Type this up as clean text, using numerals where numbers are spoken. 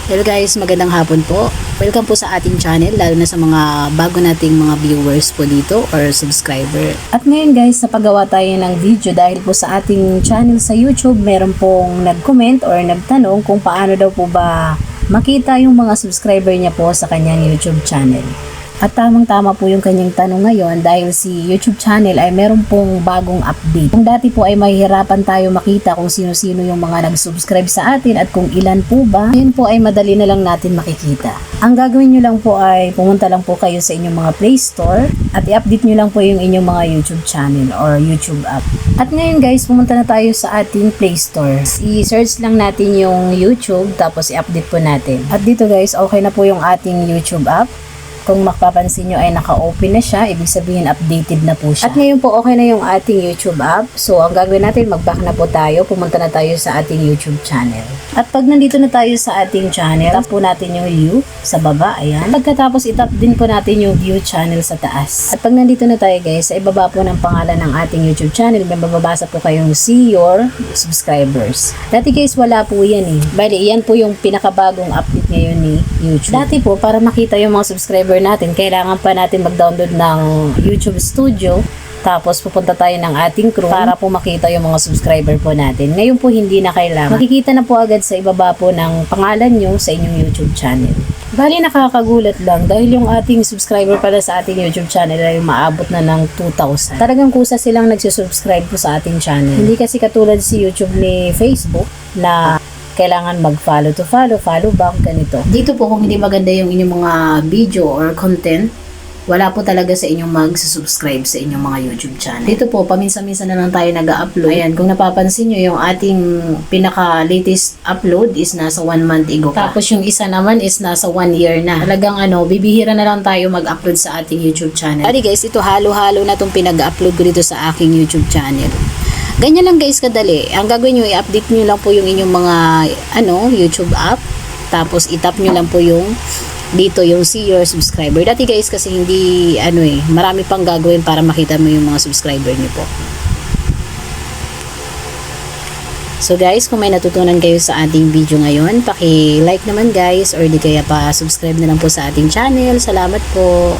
Hello guys, magandang hapon po. Welcome po sa ating channel, lalo na sa mga bago nating mga viewers po dito or subscriber. At ngayon guys, sa paggawa tayo ng video dahil po sa ating channel sa YouTube, meron pong nag-comment or nagtanong kung paano daw po ba makita yung mga subscriber niya po sa kanyang YouTube channel. At tamang-tama po yung kanyang tanong ngayon dahil si YouTube channel ay meron pong bagong update. Kung dati po ay mahihirapan tayo makita kung sino-sino yung mga nag-subscribe sa atin at kung ilan po ba, ngayon po ay madali na lang natin makikita. Ang gagawin nyo lang po ay pumunta lang po kayo sa inyong mga Play Store at i-update nyo lang po yung inyong mga YouTube channel or YouTube app. At ngayon guys, pumunta na tayo sa ating Play Store. I-search lang natin yung YouTube tapos i-update po natin. At dito guys, okay na po yung ating YouTube app. Kung mapapansin nyo ay naka-open na siya, ibig sabihin updated na po siya. At ngayon po okay na yung ating YouTube app. So ang gagawin natin, mag-back na po tayo, pumunta na tayo sa ating YouTube channel. At pag nandito na tayo sa ating channel, tap po natin yung view sa baba, ayan. Pagkatapos itap din po natin yung view channel sa taas. At pag nandito na tayo guys, sa ibaba po ng pangalan ng ating YouTube channel, may mababasa po kayong see your subscribers. Dati guys, wala po yan eh. Bali, yan po yung pinakabagong update ngayon ni YouTube. Dati po, para makita yung mga subscriber natin, kailangan pa natin mag-download ng YouTube Studio, tapos pupunta tayo ng ating Chrome para po makita yung mga subscriber po natin. Ngayon po hindi na kailangan. Makikita na po agad sa ibaba po ng pangalan nyo sa inyong YouTube channel. Bali nakakagulat lang dahil yung ating subscriber pala sa ating YouTube channel ay maabot na ng 2,000. Talagang kusa silang nagsusubscribe po sa ating channel. Hindi kasi katulad si YouTube ni Facebook na kailangan mag-follow to follow, follow back, ganito. Dito po kung hindi maganda yung inyong mga video or content, wala po talaga sa inyong mag-subscribe sa inyong mga YouTube channel. Dito po, paminsan-minsan na lang tayo nag-upload. Ayan, kung napapansin nyo, yung ating pinaka-latest upload is nasa 1 month ago pa. Tapos yung isa naman is nasa 1 year na. Talagang bibihira na lang tayo mag-upload sa ating YouTube channel. Adi guys, ito halo-halo na itong pinag-upload ko dito sa aking YouTube channel. Ganyan lang guys kadali. Ang gagawin nyo, i-update nyo lang po yung inyong mga YouTube app. Tapos itap nyo lang po yung dito yung see your subscriber. Dati guys kasi hindi marami pang gagawin para makita mo yung mga subscriber nyo po. So guys, kung may natutunan kayo sa ating video ngayon, paki-like naman guys or di kaya pa subscribe na lang po sa ating channel. Salamat po.